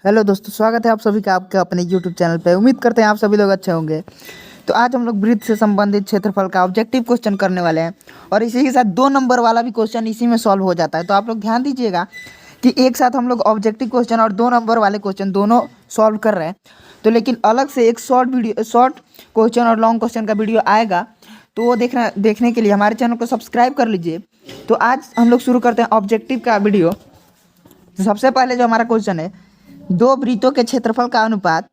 Hello दोस्तों, स्वागत है आप सभी का आपके अपने यूट्यूब चैनल पे। उम्मीद करते हैं आप सभी लोग अच्छे होंगे। तो आज हम लोग वृत्त से संबंधित क्षेत्रफल का ऑब्जेक्टिव क्वेश्चन करने वाले हैं और इसी के साथ 2 नंबर वाला भी क्वेश्चन इसी में सॉल्व हो जाता है। तो आप लोग ध्यान दीजिएगा कि एक साथ हम लोग ऑब्जेक्टिव क्वेश्चन और 2 नंबर वाले क्वेश्चन दोनों सॉल्व कर रहे हैं। तो लेकिन अलग से एक शॉर्ट क्वेश्चन और लॉन्ग क्वेश्चन का वीडियो आएगा, तो वो देखने के लिए हमारे चैनल को सब्सक्राइब कर लीजिए। तो आज हम लोग शुरू करते हैं ऑब्जेक्टिव का वीडियो। तो सबसे पहले जो हमारा क्वेश्चन है, दो वृत्तों के क्षेत्रफल का अनुपात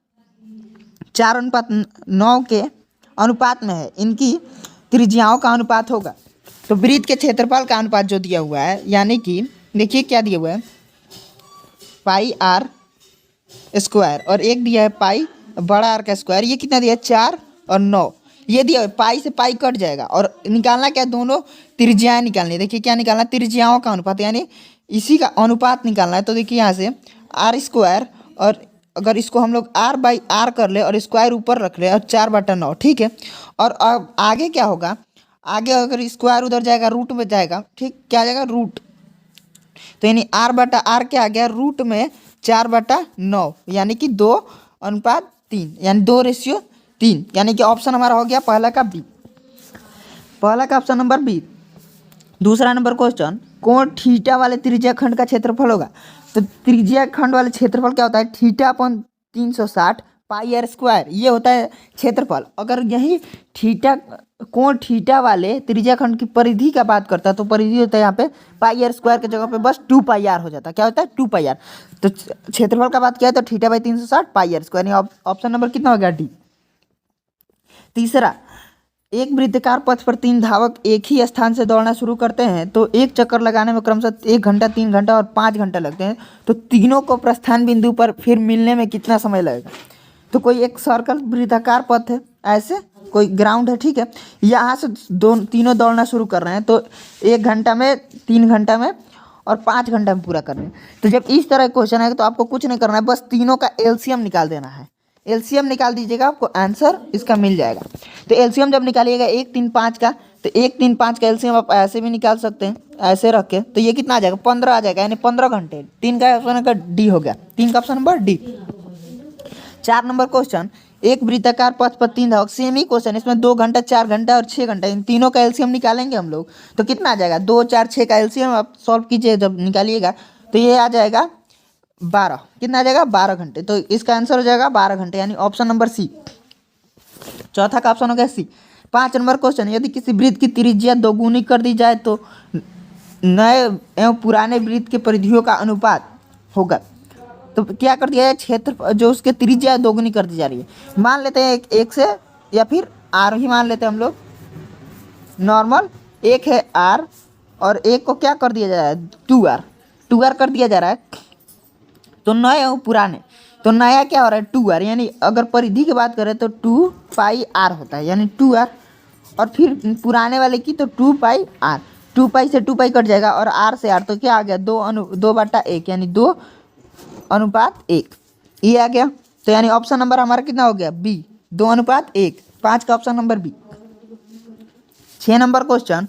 4:9 के अनुपात में है, इनकी त्रिज्याओं का अनुपात होगा। तो वृत्त के क्षेत्रफल का अनुपात जो दिया हुआ है, यानी कि देखिए क्या दिया हुआ है, पाई आर स्क्वायर और एक दिया है पाई बड़ा आर का स्क्वायर। ये कितना दिया है, 4 और 9। ये दिया है, पाई से पाई कट जाएगा और निकालना क्या है, दोनों त्रिज्याएं निकालनी है। देखिए क्या निकालना है, त्रिज्याओं का अनुपात, यानी इसी का अनुपात निकालना है। तो देखिए यहाँ से आर स्क्वायर, और अगर इसको हम लोग आर बाई आर कर ले और स्क्वायर ऊपर रख ले और 4/9, ठीक है। और अब आगे क्या होगा, आगे अगर स्क्वायर उधर जाएगा रूट में जाएगा, ठीक, क्या आ जाएगा, रूट। तो यानी r/r क्या आ गया, रूट में 4/9, यानी कि 2:3, यानी 2:3, यानी कि ऑप्शन हमारा हो गया पहला का बी। पहला का ऑप्शन नंबर बी। दूसरा नंबर क्वेश्चन, कोण थीटा वाले त्रिज्या खंड का क्षेत्रफल होगा। तो त्रिज्या खंड वाले क्षेत्रफल क्या होता है, θ/360 पाई आर स्क्वायर, ये होता है क्षेत्रफल। अगर यही थीटा, कोण थीटा वाले त्रिज्या खंड की परिधि का बात करता है, तो परिधि होता है यहाँ पे पाई आर स्क्वायर की जगह पे बस 2πr हो जाता है। क्या होता है, 2πr। तो क्षेत्रफल का बात किया है तो θ/360 पाई आर स्क्वायर, ऑप्शन नंबर कितना हो गया, डी। तीसरा, एक वृत्ताकार पथ पर 3 धावक एक ही स्थान से दौड़ना शुरू करते हैं, तो एक चक्कर लगाने में क्रमशः 1 घंटा, 3 घंटा और 5 घंटे लगते हैं। तो तीनों को प्रस्थान बिंदु पर फिर मिलने में कितना समय लगेगा। तो कोई एक सर्कल वृत्ताकार पथ है, ऐसे कोई ग्राउंड है, ठीक है। यहाँ से तीनों दौड़ना शुरू कर रहे हैं, तो 1 घंटा में, 3 घंटा में और 5 घंटा में पूरा कर रहे हैं। तो जब इस तरह क्वेश्चन है तो आपको कुछ नहीं करना है, बस तीनों का एलसीएम निकाल देना है। एलसीएम निकाल दीजिएगा, आपको आंसर इसका मिल जाएगा। तो एलसीएम जब निकालिएगा 1, 3, 5 का, तो 1, 3, 5 का एलसीएम आप ऐसे भी निकाल सकते हैं, ऐसे रख के। तो ये कितना आ जाएगा, 15 आ जाएगा, यानी 15 घंटे। 3 का ऑप्शन का डी हो गया, 3 का option number D. 4 number question, एक वृत्ताकार पथ पर 3 धावक, सेम ही क्वेश्चन, इसमें 2 घंटा, 4 घंटा और 6 घंटा, इन तीनों का एलसीएम निकालेंगे हम लोग। तो कितना आ जाएगा, 2, 4, 6 का एलसीएम आप सॉल्व कीजिए, जब निकालिएगा तो ये आ जाएगा 12। कितना आ जाएगा, 12 घंटे। तो इसका आंसर हो जाएगा 12 घंटे, यानी ऑप्शन नंबर सी। चौथा का ऑप्शन हो गया सी। 5 नंबर क्वेश्चन, यदि किसी वृत्त की त्रिज्या दोगुनी कर दी जाए तो नए एवं पुराने वृत्त के परिधियों का अनुपात होगा। तो क्या कर दिया है, क्षेत्र जो उसके त्रिज्या दोगुनी कर दी जा रही है। मान लेते हैं एक से, या फिर आर ही मान लेते हैं हम लोग, नॉर्मल। एक है आर और एक को क्या कर दिया जा रहा है, 2r कर दिया जा रहा है। तो नए और पुराने, तो नया क्या हो रहा है, 2r, यानी अगर परिधि की बात करें तो 2πr होता है, यानी 2r। और फिर पुराने वाले की तो 2πr, 2π से 2π कट जाएगा और r से r, तो क्या आ गया, 2/1, यानी 2:1, ये आ गया। तो यानी ऑप्शन नंबर हमारा कितना हो गया, बी, 2:1। 5 का option number B. 6 number question,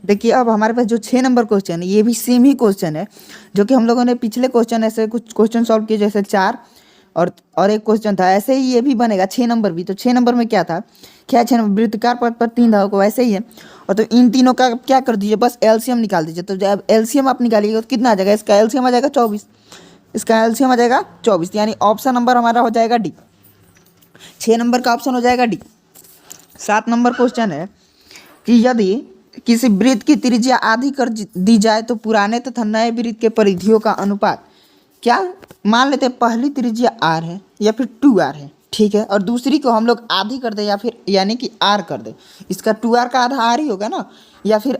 देखिए अब हमारे पास जो 6 नंबर क्वेश्चन है, ये भी सेम ही क्वेश्चन है जो कि हम लोगों ने पिछले क्वेश्चन ऐसे कुछ क्वेश्चन सॉल्व किए, जैसे 4 और एक क्वेश्चन था, ऐसे ही ये भी बनेगा 6 नंबर भी। तो 6 नंबर में क्या था, क्या 6 नंबर, वृत्ताकार पथ पर 3 धावक, वैसे ही है। और तो इन तीनों का क्या कर दीजिए, बस एलसीएम निकाल दीजिए। तो जब एलसीएम आप निकालिएगा तो कितना आ जाएगा, इसका एलसीएम आ जाएगा 24, इसका एलसीएम आ जाएगा 24, यानी ऑप्शन नंबर हमारा हो जाएगा डी। 6 नंबर का ऑप्शन हो जाएगा डी। 7 नंबर क्वेश्चन है कि यदि किसी वृत्त की त्रिज्या आधी कर दी जाए तो पुराने तथा नए वृत्त के परिधियों का अनुपात क्या। मान लेते हैं पहली त्रिज्या r है या फिर 2r है, ठीक है, और दूसरी को हम लोग आधी कर दे, या फिर यानी कि r कर दे। इसका 2r का आधा r ही होगा ना, या फिर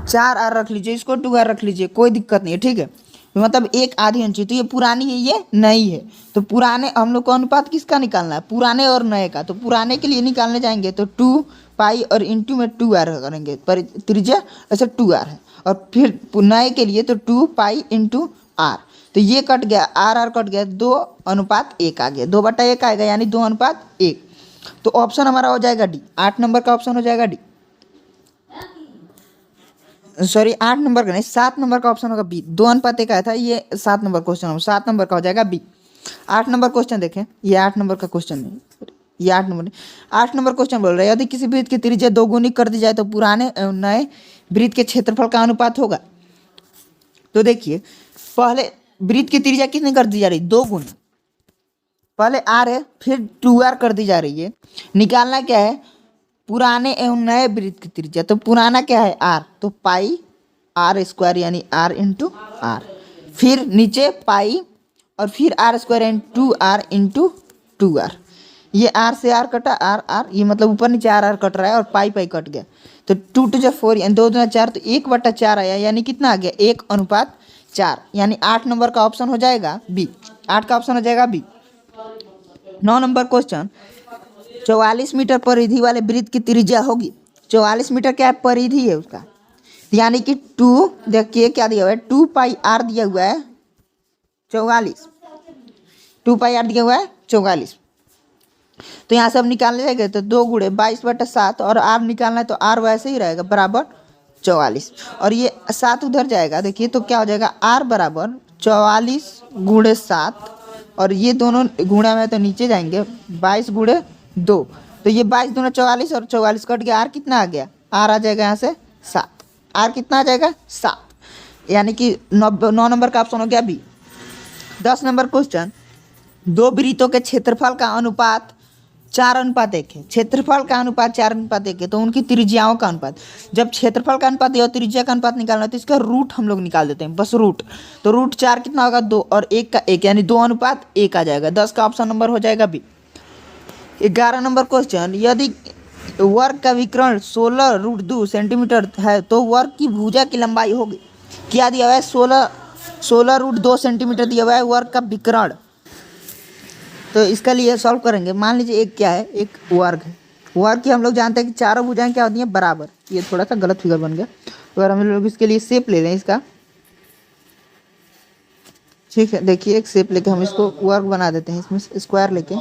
4r रख लीजिए, इसको 2r रख लीजिए, कोई दिक्कत नहीं है, ठीक है। मतलब एक आधी होनी चाहिए। तो ये पुरानी है, ये नई है। तो पुराने हम लोग को अनुपात किसका निकालना है, पुराने और नए का। तो पुराने के लिए निकालने जाएंगे तो 2π और इंटू में 2r करेंगे, पर त्रिज्या ऐसे 2r है। और फिर नए के लिए तो 2π इंटू r, तो ये कट गया, r कट गया, 2:1 आ गया, 2/1 आएगा, यानी 2:1। तो ऑप्शन हमारा हो जाएगा डी। 8 नंबर का ऑप्शन हो जाएगा डी। सॉरी 8 नंबर का नहीं, 7 नंबर का ऑप्शन होगा बी। 2:1 आया था, ये 7 नंबर क्वेश्चन हो, 7 नंबर का हो जाएगा बी। 8 नंबर क्वेश्चन देखें, ये 8 नंबर का क्वेश्चन नहीं, ये 8 नंबर नहीं, 8 नंबर क्वेश्चन बोल रहा है यदि किसी वृत्त की त्रिज्या 2 गुनी कर दी जाए तो पुराने एवं नए वृत्त के क्षेत्रफल का अनुपात होगा। तो देखिए पहले वृत्त की त्रिज्या कितनी कर दी जा रही, 2 गुनी, पहले आर है फिर 2r कर दी जा रही है। निकालना क्या है, पुराने एवं नए वृत्त की त्रिज्या। तो पुराना क्या है आर, तो पाई आर स्क्वायर यानी आर इंटू आर, फिर नीचे पाई और फिर R square into R into 2r। ये आर से आर कटा, आर आर, ये मतलब ऊपर नीचे आर आर कट रहा है और पाई पाई कट गया। तो 2 × 4 यानी 2×4, तो 1/4 आया, यानी कितना आ गया 1:4, यानी 8 नंबर का ऑप्शन हो जाएगा बी। 8 का ऑप्शन हो जाएगा बी। 9 नंबर क्वेश्चन, 44 मीटर परिधि वाले वृत्त की त्रिज्या होगी। 44 मीटर क्या है, परिधि है उसका, यानी कि 2, देखिए क्या दिया हुआ है, 2πr दिया हुआ है 44, 2πr दिया हुआ है 44। तो यहाँ से अब निकालने जाएंगे तो 2 × 22/7 और r निकालना है तो r वैसे ही रहेगा बराबर 44, और ये 7 उधर जाएगा, देखिए तो क्या हो जाएगा r बराबर 44 × 7, और ये दोनों गुणा में तो नीचे जाएंगे 22 × 2, तो ये 22 दूना 44 और 44 कट गया, आर कितना आ गया, आर आ जाएगा यहाँ से 7, आर कितना आ जाएगा 7, यानी कि 9 नंबर का ऑप्शन हो गया बी। 10 नंबर क्वेश्चन, 2 वृत्तों के क्षेत्रफल का अनुपात 4:1 है। क्षेत्रफल का अनुपात 4:1 है, तो उनकी त्रिज्याओं का अनुपात, जब क्षेत्रफल का अनुपात या त्रिज्या का अनुपात निकालना है तो इसका रूट हम लोग निकाल देते हैं, बस रूट। तो रूट 4 कितना होगा 2 और 1 का 1, यानी 2:1 आ जाएगा। 10 का ऑप्शन नंबर हो जाएगा बी। 11 नंबर क्वेश्चन, यदि वर्ग का विकर्ण 16√2 सेंटीमीटर है तो वर्ग की भुजा की लंबाई होगी, क्या दिया हुआ है 16√2 सेंटीमीटर दिया हुआ है वर्ग का विकर्ण। तो इसका लिए सॉल्व करेंगे, मान लीजिए एक क्या है, एक वर्ग है, वर्ग की हम लोग जानते हैं कि चारों भुजाएं क्या होती हैं बराबर। ये थोड़ा सा गलत फिगर बन गया, अगर हम लोग इसके लिए शेप ले लें इसका, ठीक है, देखिए एक शेप लेके हम इसको वर्ग बना देते हैं, इसमें स्क्वायर लेके,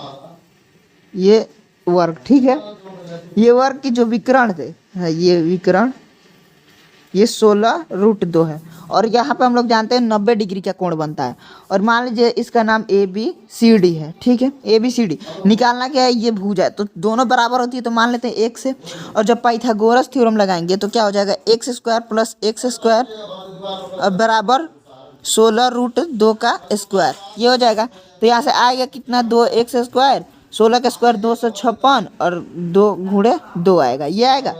ये वर्ग, ठीक है। ये वर्ग की जो विकर्ण थे, ये विकर्ण, ये 16√2 है, और यहाँ पे हम लोग जानते हैं 90 डिग्री का कोण बनता है, और मान लीजिए इसका नाम ABCD है, ठीक है, ABCD निकालना क्या है, ये भुजा है, तो दोनों बराबर होती है, तो मान लेते हैं 1 से, और जब पाइथागोरस थ्योरम लगाएंगे तो क्या हो जाएगा x² + x² बराबर 16√2 का स्क्वायर, ये हो जाएगा। तो यहाँ से आएगा कितना 2x², 16 का स्क्वायर 256 और 2 × 2 आएगा, ये आएगा।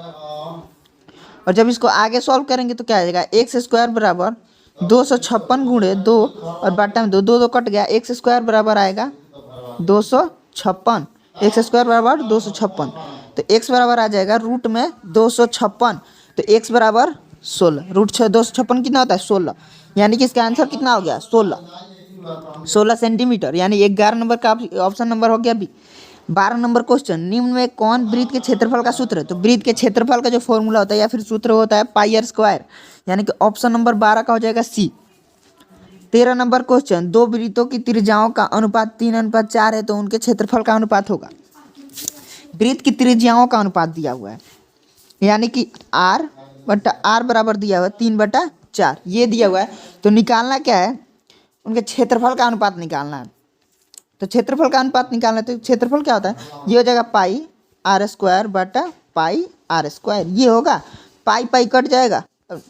और जब इसको आगे सॉल्व करेंगे तो क्या आ जाएगा, x² बराबर 256 × 2 और बटा में 2, 2 2 कट गया, x² बराबर आएगा 256, x² बराबर 256, तो x बराबर आ जाएगा रूट में 256, तो x बराबर 16, रूट 256 कितना होता है 16, यानी कि इसका आंसर कितना हो गया 16 सेंटीमीटर, यानी 11 नंबर का ऑप्शन नंबर हो गया बी। 12 नंबर क्वेश्चन, निम्न में कौन वृत्त के क्षेत्रफल का सूत्र है। तो वृत्त के क्षेत्रफल का जो फॉर्मूला होता है या फिर सूत्र होता है πr², यानी कि ऑप्शन नंबर 12 का हो जाएगा सी। 13 नंबर क्वेश्चन, 2 वृत्तों की त्रिज्याओं का अनुपात 3:4 है तो उनके क्षेत्रफल का अनुपात होगा। वृत्त की त्रिज्याओं का अनुपात दिया हुआ है, यानी कि r बराबर दिया हुआ है 3/4, ये दिया हुआ है, तो निकालना क्या है, उनके क्षेत्रफल का अनुपात निकालना है। तो क्षेत्रफल का अनुपात निकालना है, तो क्षेत्रफल क्या होता है, ये हो जाएगा πr² बटा πr², ये होगा, पाई कट जाएगा,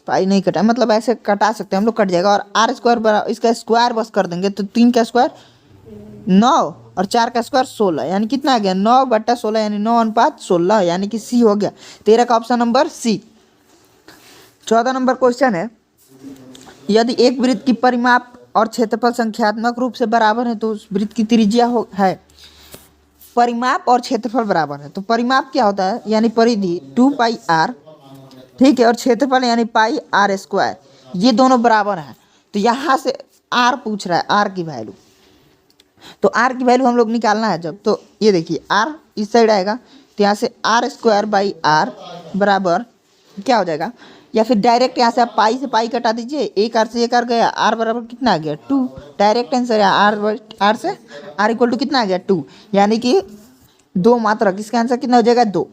पाई नहीं कटा मतलब ऐसे कटा सकते हैं हम लोग, कट जाएगा, और r² बराबर इसका स्क्वायर बस कर देंगे, तो 3 का स्क्वायर 9 और 4 का स्क्वायर 16, यानी कितना आ गया 9/16, यानी 9:16, यानी कि सी हो गया। 13 का option number C. 14 number question है, यदि एक वृत्त की परिमाप और क्षेत्रफल संख्यात्मक रूप से बराबर है तो उस वृत्त की त्रिज्या है। परिमाप और क्षेत्रफल बराबर है, तो परिमाप क्या होता है, यानी परिधि 2πr, ठीक है, और क्षेत्रफल यानी πr², ये दोनों बराबर हैं। तो यहाँ से r पूछ रहा है, r की वैल्यू, तो r की वैल्यू हम लोग निकालना है जब, तो ये देखिए r इस साइड आएगा, तो यहाँ से r² बराबर क्या हो जाएगा, या फिर डायरेक्ट यहाँ से आप पाई से पाई कटा दीजिए, एक आर से एक आर गया, आर बराबर कितना आ गया 2, डायरेक्ट आंसर है आर से आर इक्वल टू कितना आ गया 2, यानी कि 2 मात्रक, इसका आंसर कितना हो जाएगा 2।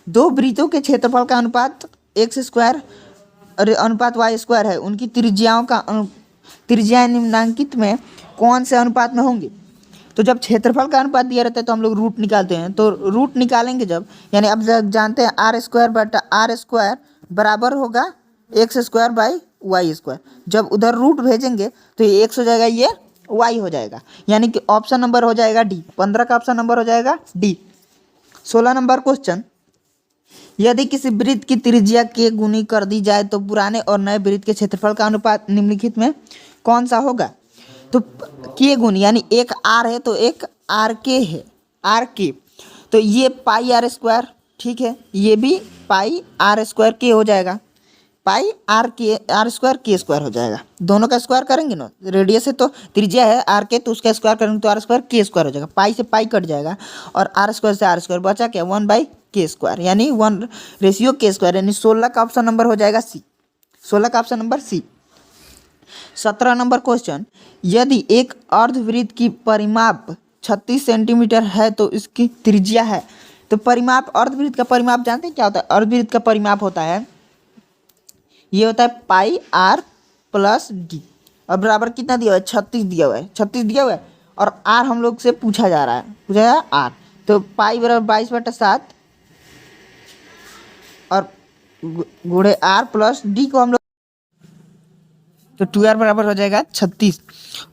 2 वृत्तों के क्षेत्रफल का अनुपात एक्स स्क्वायर अनुपात वाई स्क्वायर है, उनकी त्रिज्याओं का त्रिज्याएं निम्नांकित में कौन से अनुपात में होंगी? तो जब क्षेत्रफल का अनुपात दिया रहता है तो हम लोग रूट निकालते हैं, तो रूट निकालेंगे जब, यानी अब जानते हैं आर स्क्वायर बटा आर स्क्वायर बराबर होगा X square by Y square. जब उधर रूट भेजेंगे तो ये एक्स हो जाएगा, ये वाई हो जाएगा, यानी कि ऑप्शन नंबर हो जाएगा डी। 15 का ऑप्शन नंबर हो जाएगा डी। 16 नंबर क्वेश्चन, यदि किसी वृत्त की त्रिज्या के गुनी कर दी जाए तो पुराने और नए वृत्त के क्षेत्रफल का अनुपात निम्नलिखित में कौन सा होगा? तो के गुण यानी एक आर है तो एक आर के है, आर के, तो ये पाई आर स्क्वायर, ठीक है, ये भी पाई आर स्क्वायर के हो जाएगा, पाई आर के आर स्क्वायर के स्क्वायर हो जाएगा। दोनों का स्क्वायर करेंगे ना, रेडियस है तो त्रिज्या है आर के, तो उसका स्क्वायर करेंगे तो आर स्क्वायर के स्क्वायर हो जाएगा, पाई से पाई कट जाएगा और आर स्क्वायर से आर स्क्वायर बचा क्या, 1 के स्क्वायर, यानी 1 रेशियो के स्क्वायर, यानी 16 का ऑप्शन नंबर हो जाएगा सी। 16 का option number C. 17 number question, यदि एक अर्धवृत्त की परिमाप 36 सेंटीमीटर है तो इसकी त्रिज्या है, तो परिमाप, अर्धवृत्त का परिमाप जानते हैं क्या होता है? अर्धवृत्त का परिमाप होता है, ये होता है पाई आर प्लस डी, और बराबर कितना दिया हुआ है? 36 दिया हुआ है, 36 दिया हुआ है, और आर हम लोग से पूछा जा रहा है, पूछा जा रहा है आर, तो पाई बराबर 22/7 और गुणे आर प्लस डी को हम लोग, तो 2r बराबर हो जाएगा 36,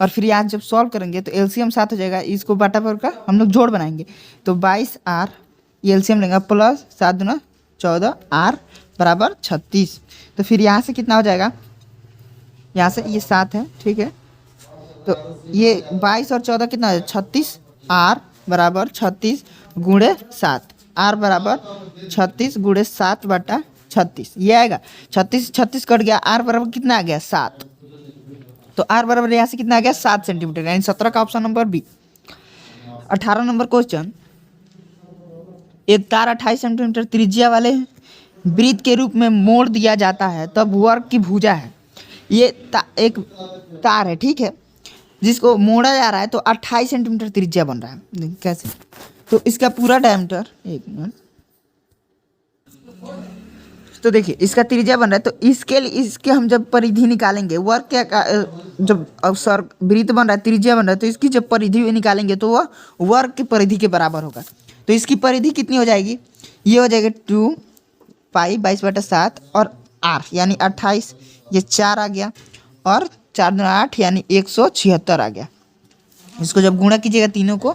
और फिर यहाँ जब सॉल्व करेंगे तो एलसीएम 7 हो जाएगा, इसको बाटा पर का हम लोग जोड़ बनाएंगे, तो 22r ये एलसीएम लेंगे प्लस 7 दूना 14 r बराबर 36, तो फिर यहाँ से कितना हो जाएगा, यहाँ से ये 7 है, ठीक है, तो ये 22 और 14 कितना है 36, r बराबर 36 गुणे 7, r बराबर 36 गुणे 7/36, ये आएगा 36, 36 कट गया, r बराबर कितना आ गया 7, तो r बराबर यहाँ से कितना आ गया 7 सेंटीमीटर, यानी 17 का option number B. 18 number question, एक तार 28 सेंटीमीटर त्रिज्या वाले वृत्त के रूप में मोड़ दिया जाता है, तब वर्ग की भुजा है, ये एक तार है, ठीक है, जिसको मोड़ा जा रहा है, तो 28 सेंटीमीटर त्रिज्या बन रहा है, कैसे? तो इसका पूरा डायमीटर, एक मिनट, तो देखिए इसका त्रिज्या बन रहा है, तो इसके लिए इसके हम जब परिधि निकालेंगे, वर्ग क्या जब अवसर वृत्त बन रहा है, त्रिज्या बन रहा है, तो इसकी जब परिधि निकालेंगे तो वह वर्ग की परिधि के बराबर होगा। तो इसकी परिधि कितनी हो जाएगी, ये हो जाएगी 2 पाई 22/7 और r यानी 28, ये 4 आ गया, और 4 दूना 8 यानी 176 आ गया। इसको जब गुणा कीजिएगा तीनों को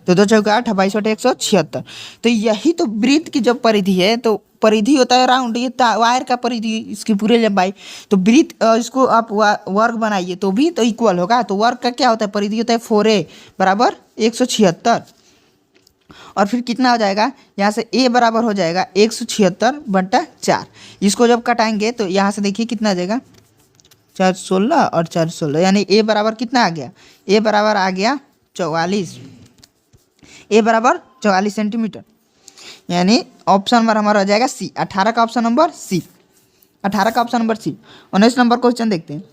तो 2 चौका 8, 22/176, तो यही तो वृत्त की जब परिधि है, तो परिधि होता है राउंड, ये वायर का परिधि, इसकी पूरे लंबाई, तो वृत्त इसको आप वर्ग बनाइए तो भी तो इक्वल होगा, तो वर्ग का क्या होता है, परिधि होता है 4a बराबर 176, और फिर कितना हो जाएगा, यहाँ से a बराबर हो जाएगा 176/4, इसको जब कटाएंगे तो यहाँ से देखिए कितना आ जाएगा 416 और 416, यानी a बराबर कितना आ गया, a बराबर आ गया 44, a बराबर 44 सेंटीमीटर, यानी ऑप्शन नंबर हमारा हो जाएगा सी। 18 का ऑप्शन नंबर सी, 18 का option number C. 19 number question देखते हैं,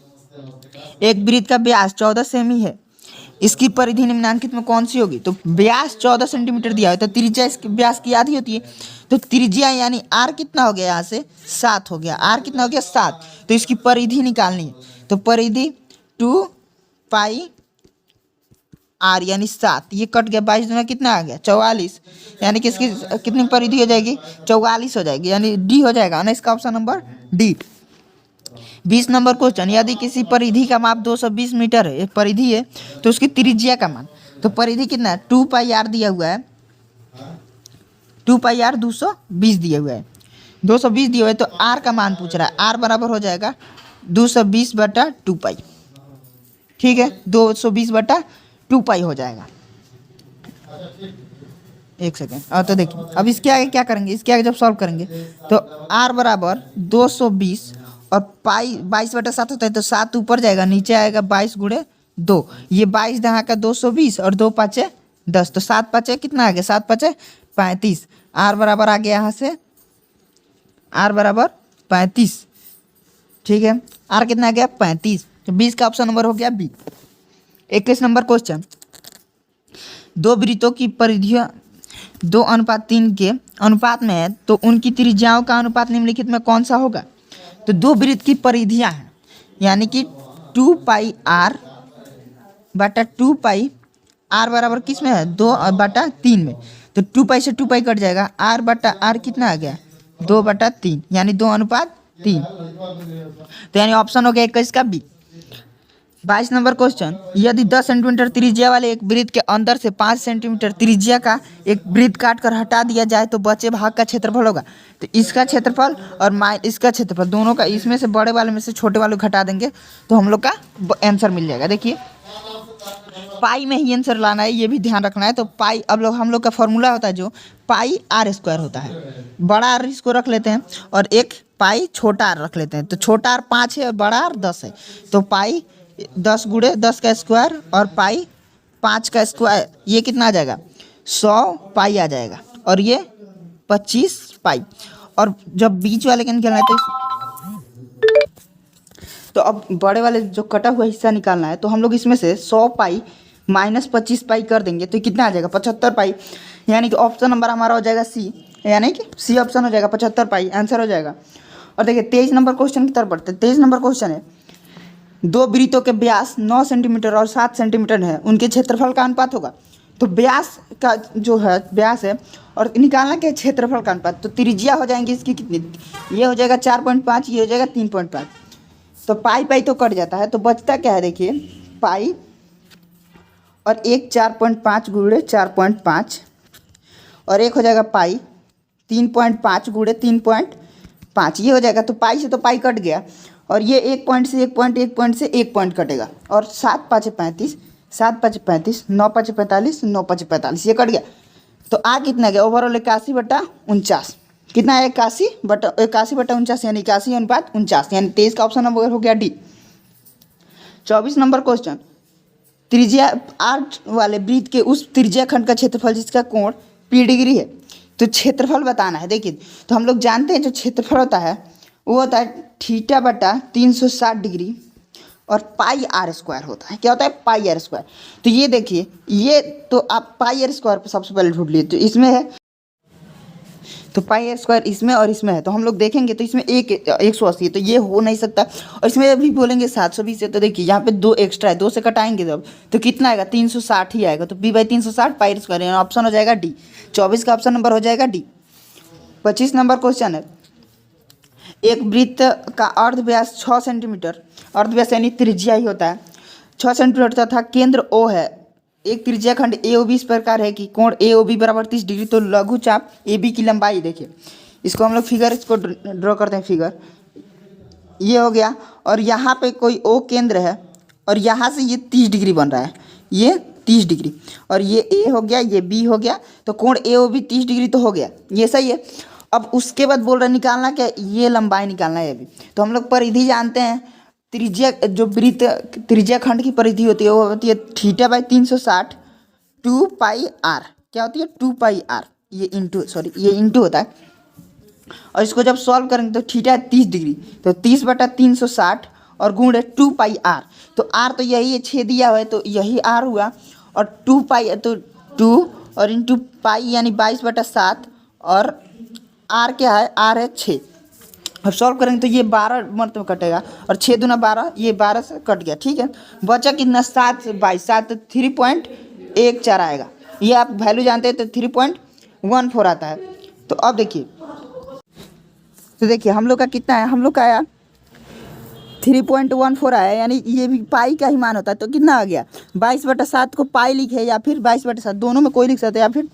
एक वृत्त का व्यास 14 सेमी है, इसकी परिधि निम्नांकित में कौन सी होगी? तो व्यास 14 सेंटीमीटर दिया है, तो त्रिज्या इसके व्यास की आधी होती है, तो त्रिज्या यानी r कितना हो गया, यहाँ से 7 हो गया, r कितना हो गया 7, तो इसकी परिधि निकालनी है, तो परिधि 2 पाई r यानी 7, ये कट गया, 22 दूना कितना आ गया 44, यानी कि इसकी कितनी परिधि हो जाएगी 44 हो जाएगी, यानी डी हो जाएगा ना इसका option number D. 20 number question, यदि किसी परिधि का माप 220 मीटर है, परिधि है, तो उसकी त्रिज्या का मान, तो परिधि कितना है 2 पाई r दिया हुआ है, 2 पाई r 220 दिया हुआ है, 220 दिया हुआ है, तो r का मान पूछ रहा है, r बराबर हो जाएगा 220/2 पाई, ठीक है, 220/2 पाई हो जाएगा। एक सेकेंड, और तो देखिए अब इसके आगे क्या करेंगे, इसके आगे जब सॉल्व करेंगे तो r बराबर 220 और पाई 22/7 होता है, तो 7 ऊपर जाएगा, नीचे आएगा 22 गुणे 2, ये 22 दहाँ का 220 और 2 पाँचे 10, तो 7 पाँचे कितना आ गया 7 पाँचे 35, r बराबर आ गया यहाँ से r बराबर 35, ठीक है, r कितना आ गया 35, तो 20 का ऑप्शन नंबर हो गया बी। 21 नंबर क्वेश्चन, दो वृत्तों की परिधियाँ 2:3 के अनुपात में है तो उनकी त्रिज्याओं का अनुपात निम्नलिखित में कौन सा होगा। तो दो वृत्त की परिधियां हैं, यानी कि 2πr बटा 2π, r बराबर किस में है 2/3 में, तो 2π से 2π कट जाएगा, r बटा r कितना आ गया 2/3, यानी 2:3। तो यानी ऑप्शन हो गया 21 का बी। 22 नंबर क्वेश्चन, यदि 10 सेंटीमीटर त्रिज्या वाले एक वृत्त के अंदर से 5 सेंटीमीटर त्रिज्या का एक वृत्त काट कर हटा दिया जाए तो बचे भाग का क्षेत्रफल होगा। तो इसका क्षेत्रफल और इसका क्षेत्रफल दोनों का, इसमें से बड़े वाले में से छोटे वाले को घटा देंगे तो हम लोग का आंसर मिल जाएगा। देखिए पाई में ही आंसर लाना है, ये भी ध्यान रखना है। तो पाई अब हम लोग का फॉर्मूला होता है जो पाई r² होता है, बड़ा आर इसको रख लेते हैं और एक पाई छोटा आर रख लेते हैं। तो छोटा आर 5 है और बड़ा आर 10 है, तो पाई 10 गुणे 10 का स्क्वायर और पाई 5 का स्क्वायर, ये कितना आ जाएगा 100 पाई आ जाएगा, और ये 25 पाई। और जब बीच वाले का निकालना है तो अब बड़े वाले जो कटा हुआ हिस्सा निकालना है, तो हम लोग इसमें से 100 पाई माइनस 25 पाई कर देंगे तो कितना आ जाएगा 75 पाई, यानी कि ऑप्शन नंबर हमारा हो जाएगा सी, यानी कि सी ऑप्शन हो जाएगा 75 पाई, आंसर हो जाएगा। और देखिए 23 नंबर क्वेश्चन की तरफ बढ़ते हैं। 23 नंबर क्वेश्चन है, दो वृत्तों के व्यास 9 सेंटीमीटर और 7 सेंटीमीटर है, उनके क्षेत्रफल का अनुपात होगा। तो व्यास का जो है व्यास है और निकालना क्या है क्षेत्रफल का अनुपात, तो त्रिज्या हो जाएंगी इसकी कितनी, ये हो जाएगा 4.5, ये हो जाएगा 3.5, तो पाई पाई तो कट जाता है, तो बचता क्या है देखिए पाई और एक 4.5 गुणे 4.5 और एक हो जाएगा पाई 3.5 गुणे 3.5, ये हो जाएगा। तो पाई से तो पाई कट गया और ये एक पॉइंट से एक पॉइंट, एक पॉइंट से एक पॉइंट कटेगा, और 7 5 35, 7 5 35, 9 5 45, 9 5 45, ये कट गया। तो आ कितना गया ओवरऑल 81/49, कितना है 81/49, यानी 81:49, यानी 23 का ऑप्शन नंबर हो गया डी। 24 नंबर क्वेश्चन, त्रिज्या r वाले वृत्त के उस त्रिज्या खंड का क्षेत्रफल जिसका कोण p डिग्री है, तो क्षेत्रफल बताना है। देखिए तो हम लोग जानते हैं जो क्षेत्रफल होता है वो होता है θ/360 डिग्री और पाई r² होता है। क्या होता है पाई r²। तो ये देखिए ये तो आप पाई r² पर सबसे पहले ढूंढ लिए, तो इसमें है तो पाई r² इसमें और इसमें है, तो हम लोग देखेंगे तो इसमें 180 है, तो ये हो नहीं सकता। और इसमें अभी बोलेंगे 720 है, तो देखिए यहाँ पे 2 एक्स्ट्रा है, 2 से कटाएंगे जब तो कितना आएगा 360 ही आएगा, तो p/360 पाई r², ऑप्शन हो जाएगा डी। 24 का ऑप्शन नंबर हो जाएगा डी। 25 नंबर क्वेश्चन है, एक वृत्त का अर्धव्यास 6 सेंटीमीटर, अर्धव्यास यानी त्रिज्या ही होता है 6 सेंटीमीटर तथा केंद्र O है। एक त्रिज्या खंड AOB इस प्रकार है कि कोण AOB बराबर 30 डिग्री, तो लघु चाप AB की लंबाई देखिए, इसको हम लोग फिगर इसको ड्रॉ करते हैं, फिगर ये हो गया, और यहाँ पे कोई O केंद्र है और यहाँ से ये 30 डिग्री बन रहा है, ये 30 डिग्री, और ये A हो गया, ये B हो गया, तो कोण AOB 30 डिग्री तो हो गया, ये सही है। अब उसके बाद बोल रहे निकालना क्या, ये लंबाई निकालना है अभी। तो हम लोग परिधि जानते हैं, त्रिज्या जो वृत्त त्रिज्या खंड की परिधि होती है वो होती है θ/360 2πr, क्या होती है 2πr, ये इंटू होता है। और इसको जब सॉल्व करेंगे तो θ 30 डिग्री, तो 30/360 और गुणे 2πr, तो r तो यही है 6 दिया हुआ है, तो यही r हुआ, और 2π तो 2 और इंटू पाई यानी 22/7, और r क्या है r है 6। अब सॉल्व करेंगे तो ये 12 मतलब कटेगा, और 6 दूना 12, ये 12 से कट गया, ठीक है। बचा कितना 7 से 22, 7 तो 3.14 आएगा, ये आप वैल्यू जानते हैं, तो 3.14 आता है। तो अब देखिए तो देखिए हम लोग का कितना है, हम लोग का आया 3.14 आया, यानी ये भी पाई का ही मान होता है, तो कितना आ गया 22/7 को पाई लिखे या फिर 22/7, दोनों में कोई लिख सकते हैं, या फिर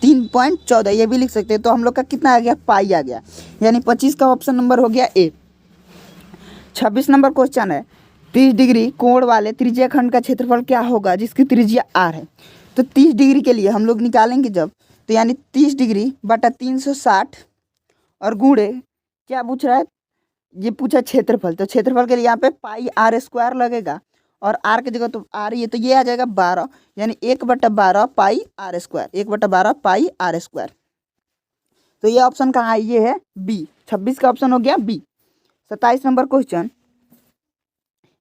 3.14 ये भी लिख सकते हैं। तो हम लोग का कितना आ गया पाई आ गया, यानी 25 का ऑप्शन नंबर हो गया ए। 26 नंबर क्वेश्चन है, 30 डिग्री कोण वाले त्रिज्या खंड का क्षेत्रफल क्या होगा जिसकी त्रिज्या r है। तो 30 डिग्री के लिए हम लोग निकालेंगे जब, तो यानी 30 डिग्री बटा 360 और गुणे क्या पूछ रहा है, ये पूछा क्षेत्रफल, तो क्षेत्रफल के लिए यहाँ पे पाई r² लगेगा, और r की जगह तो r ही है, तो ये आ जाएगा 12, यानी 1/12 पाई r², 1/12 पाई r²। तो ये ऑप्शन कहाँ है, ये है बी। 26 का ऑप्शन हो गया बी। 27 नंबर क्वेश्चन,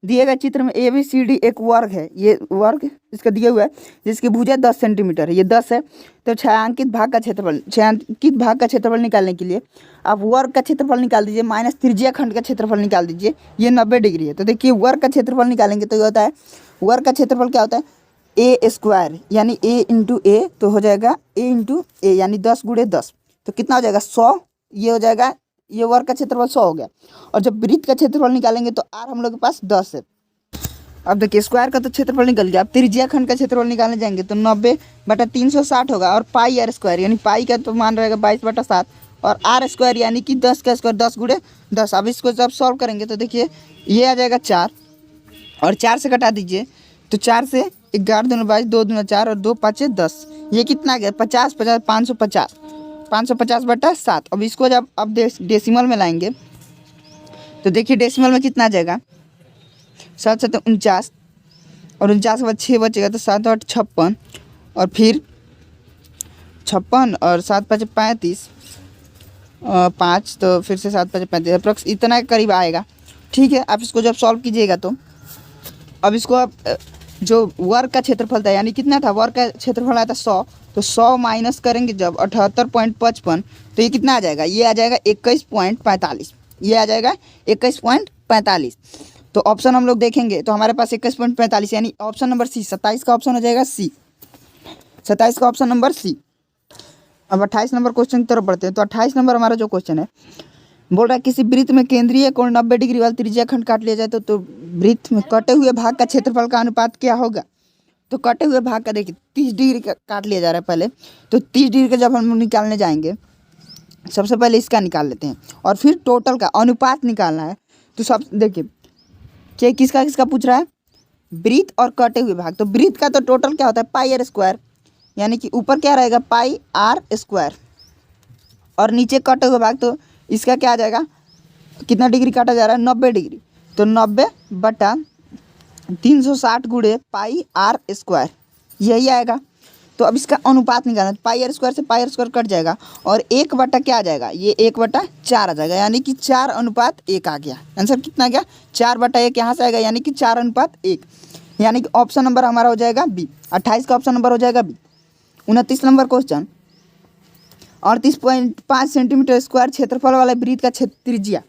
दिए गए चित्र में ए बी सी डी एक वर्ग है, ये वर्ग इसका दिया हुआ है जिसकी भुजा 10 सेंटीमीटर है, ये 10 है। तो छायांकित भाग का क्षेत्रफल निकालने के लिए आप वर्ग का क्षेत्रफल निकाल दीजिए माइनस त्रिज्या खंड का क्षेत्रफल निकाल दीजिए, ये 90 डिग्री है। तो देखिए वर्ग का क्षेत्रफल निकालेंगे तो ये होता है, वर्ग का क्षेत्रफल क्या होता है ए स्क्वायर, यानी ए इंटू ए, तो हो जाएगा ए इंटू ए यानी 10 गुणे 10, तो कितना हो जाएगा 100, ये हो जाएगा, ये वर्ग का क्षेत्रफल 100 हो गया। और जब वृत्त का क्षेत्रफल निकालेंगे तो आर हम लोग के पास 10 है। अब देखिए स्क्वायर का तो क्षेत्रफल निकल गया, अब त्रिज्या खंड का क्षेत्रफल निकालने जाएंगे तो 90/360 होगा, और पाई आर स्क्वायर यानी पाई का तो मान रहेगा 22/7, और आर स्क्वायर यानी कि 10 का स्क्वायर 10 गुणे 10। अब इसको जब सॉल्व करेंगे तो देखिए ये आ जाएगा 4, और 4 से घटा दीजिए तो 4 से 11 दूना 22, 2 दूना 4 और 2 5 10, ये कितना आ गया 50 50 550 550/7। अब इसको जब अब डेसिमल में लाएंगे तो देखिए डेसिमल में कितना आ जाएगा 7 7 49, और 49 के बाद 6 बचेगा तो 7 8 56, और फिर 56 और 7 5 35, 5 तो फिर से 7 5 35, अप्रॉक्स इतना के करीब आएगा। ठीक है, आप इसको जब सॉल्व कीजिएगा तो अब इसको आप जो वर्ग का क्षेत्रफल था यानी कितना था, वर्ग का क्षेत्रफल आया था 100, तो 100 माइनस करेंगे जब 78.55, तो ये कितना आ जाएगा, ये आ जाएगा 21.45, ये आ जाएगा 21.45। तो ऑप्शन हम लोग देखेंगे तो हमारे पास 21.45 यानी ऑप्शन नंबर सी, 27 का ऑप्शन हो जाएगा सी, 27 का ऑप्शन नंबर सी। अब 28 नंबर क्वेश्चन की तरफ बढ़ते हैं। तो 28 नंबर हमारा जो क्वेश्चन है बोल रहा है किसी वृत्त में केंद्रीय कोण 90 डिग्री वाला त्रिज्या खंड काट लिया जाए तो वृत्त में कटे हुए भाग का क्षेत्रफल का अनुपात क्या होगा। तो कटे हुए भाग का देखिए 30 डिग्री का काट लिया जा रहा है पहले, तो 30 डिग्री का जब हम निकालने जाएंगे सबसे पहले इसका निकाल लेते हैं, और फिर टोटल का अनुपात निकालना है। तो सब देखिए क्या किसका किसका पूछ रहा है, वृत्त और कटे हुए भाग। तो वृत्त का तो टोटल क्या होता है पाई आर स्क्वायर, यानी कि ऊपर क्या रहेगा पाई आर स्क्वायर, और नीचे कटे हुए भाग तो इसका क्या आ जाएगा, कितना डिग्री काटा जा रहा है 90 डिग्री, तो 90/360 गुणे पाई आर स्क्वायर यही आएगा। तो अब इसका अनुपात निकालना, पाई आर स्क्वायर से पाई आर स्क्वायर कट जाएगा, और 1 क्या आ जाएगा, ये 1/4 आ जाएगा, यानी कि 4:1 आ गया। आंसर कितना आ गया 4/1 यहाँ से आएगा, यानी कि 4:1, यानी कि ऑप्शन नंबर हमारा हो जाएगा बी, 28 का ऑप्शन नंबर हो जाएगा B. 29 number question, 38.5 centimetre square क्षेत्रफल वाला वृत्त का त्रिज्या,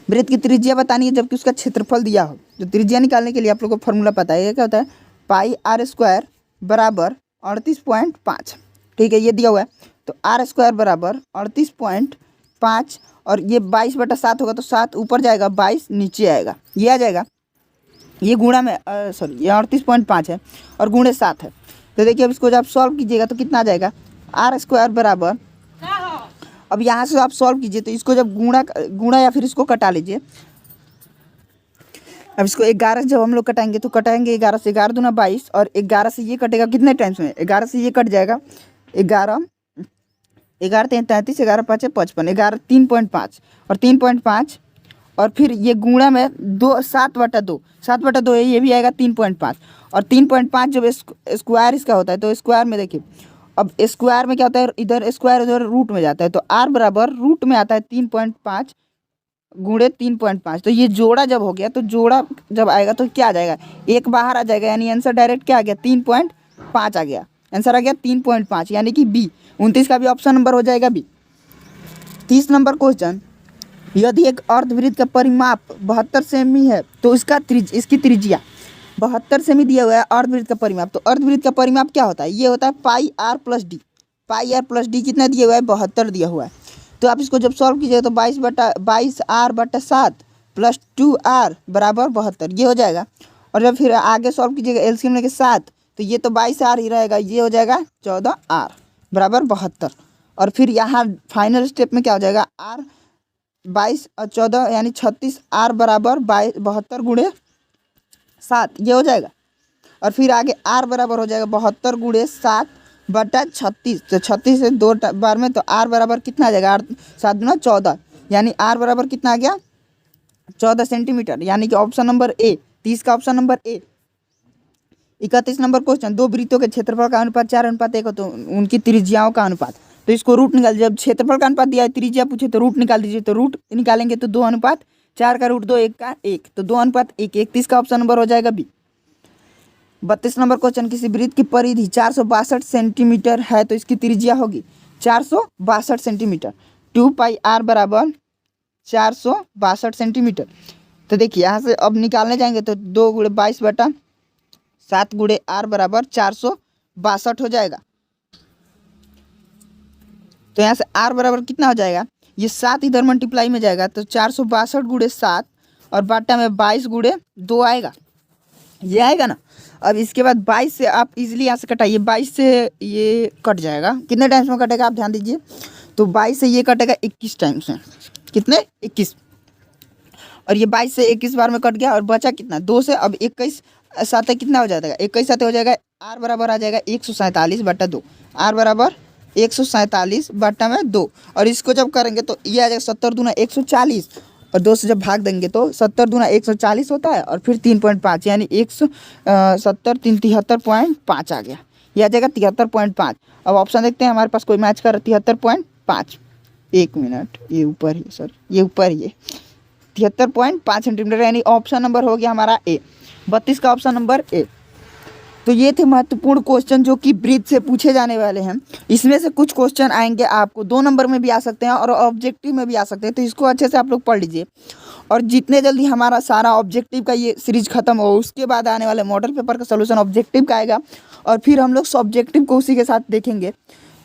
वृत्त की त्रिज्या बतानी है जबकि उसका क्षेत्रफल दिया हो। तो त्रिज्या निकालने के लिए आप लोग को फॉर्मूला पता है, ये क्या होता है पाई आर स्क्वायर बराबर 38.5। ठीक है, ये दिया हुआ है, तो आर स्क्वायर बराबर 38.5, और ये 22/7 होगा तो 7 ऊपर जाएगा 22 नीचे आएगा, ये आ जाएगा, ये गुणा में सॉरी ये 38.5 है और गुणे 7 है। तो देखिए अब इसको जब आप सॉल्व कीजिएगा तो कितना आ जाएगा आर स्क्वायर बराबर, अब यहाँ से आप सॉल्व कीजिए तो इसको जब गुणा या फिर इसको कटा लीजिए। अब इसको 11 जब हम लोग कटाएंगे तो कटाएंगे 11 से, 11 दूना 22, और 11 से ये कटेगा कितने टाइम्स में, 11 से ये कट जाएगा 11 11 3 33, 11 5 55, 11 3.5 और 3.5, और फिर ये गुणा में 7/2 है, ये भी आएगा 3.5, और 3.5 जब स्क्वायर इसका होता है तो स्क्वायर में देखिए अब स्क्वायर में क्या होता है, इधर स्क्वायर उधर रूट में जाता है, तो आर बराबर रूट में आता है 3.5 गुणे 3.5। तो ये जोड़ा जब हो गया तो जोड़ा जब आएगा तो क्या आ जाएगा, एक बाहर आ जाएगा, यानी आंसर डायरेक्ट क्या आ गया 3.5 आ गया, आंसर आ गया 3.5, यानी कि बी। 29 का भी ऑप्शन नंबर हो जाएगा बी। 30 नंबर क्वेश्चन, यदि एक अर्धवृत्त का परिमाप 72 सेमी है तो इसकी त्रिज्या 72 सेमी दिया हुआ है अर्धवृत्त का परिमाप। तो अर्धवृत्त का परिमाप क्या होता है, ये होता है pi R plus D, pi R plus D कितना दिया हुआ है 72 दिया हुआ है। तो आप इसको जब सॉल्व कीजिएगा तो 22/7 प्लस 2r बराबर 72 ये हो जाएगा, और जब फिर आगे सॉल्व कीजिएगा एलसीएम लेके 7 तो ये तो 22r ही रहेगा, ये हो जाएगा 14r बराबर 72, और फिर यहाँ फाइनल स्टेप में क्या हो जाएगा r 22 और 14 यानी 36r बराबर 72 गुणे 7 ये हो जाएगा, और फिर आगे r बराबर हो जाएगा 72 गुणे 7/36, तो 36 से 2 बार में तो r बराबर कितना आ जाएगा 8 7 गुना 14, यानी r बराबर कितना आ गया 14 सेंटीमीटर, यानी कि ऑप्शन नंबर ए, 30 का option number A. 31 number question, दो वृत्तों के क्षेत्रफल का अनुपात 4:1 हो तो उनकी त्रिज्याओं का अनुपात। तो इसको रूट निकाल, जब क्षेत्रफल का अनुपात दिया है त्रिज्या पूछे तो रूट निकाल दीजिए, तो रूट निकालेंगे तो 2:4 4 का रूट 2, 1 का 1, तो 2:1। 31 का ऑप्शन नंबर हो जाएगा बी। 32 नंबर क्वेश्चन, किसी वृत्त की परिधि 462 सेंटीमीटर है तो इसकी त्रिज्या होगी 462 सेंटीमीटर। 2πr बराबर 462 सेंटीमीटर। तो देखिए यहाँ से अब निकालने जाएंगे तो 2 × 22/7 × r बराबर 462 हो जाएगा। तो यहाँ से r बराबर कितना हो जाएगा, ये 7 इधर मल्टीप्लाई में जाएगा तो 462 × 7 और बाटा में 22 × 2 आएगा, ये आएगा ना। अब इसके बाद 22 से आप इजीली यहाँ से कटाइए, 22 से ये कट जाएगा। कितने टाइम्स में कटेगा आप ध्यान दीजिए, तो 22 से ये कटेगा 21 टाइम्स में। कितने, 21। और ये 22 से 21 बार में कट गया और बचा कितना, 2 से। अब 21 साथ कितना हो जाएगा, 21 साथ हो जाएगा r बराबर आ जाएगा 147/2। r बराबर 147/2। और इसको जब करेंगे तो ये आ जाएगा 70 दूना 140 और 2 से जब भाग देंगे तो 70 दूना 140 होता है और फिर 3.5 यानी 170 3 73.5 आ गया, ये आ जाएगा 73.5। अब ऑप्शन देखते हैं हमारे पास कोई मैच कर 73.5। 1 मिनट, ये ऊपर ही, सॉरी ये ऊपर ही है 73.5 सेंटीमीटर, यानी ऑप्शन नंबर हो गया हमारा ए। 32 का ऑप्शन नंबर ए। तो ये थे महत्वपूर्ण क्वेश्चन जो कि ब्रीथ से पूछे जाने वाले हैं। इसमें से कुछ क्वेश्चन आएंगे आपको 2 नंबर में भी आ सकते हैं और ऑब्जेक्टिव में भी आ सकते हैं, तो इसको अच्छे से आप लोग पढ़ लीजिए। और जितने जल्दी हमारा सारा ऑब्जेक्टिव का ये सीरीज खत्म हो उसके बाद आने वाले मॉडल पेपर का सोल्यूशन ऑब्जेक्टिव का आएगा और फिर हम लोग सब्जेक्टिव को उसी के साथ देखेंगे।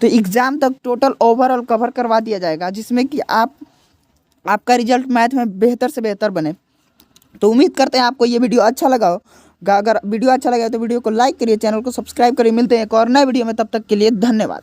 तो एग्ज़ाम तक टोटल ओवरऑल कवर करवा दिया जाएगा, जिसमें कि आपका रिजल्ट मैथ में बेहतर से बेहतर बने। तो उम्मीद करते हैं आपको ये वीडियो अच्छा लगा हो। अगर वीडियो अच्छा लगा तो वीडियो को लाइक करिए, चैनल को सब्सक्राइब करिए। मिलते हैं एक और नए वीडियो में, तब तक के लिए धन्यवाद।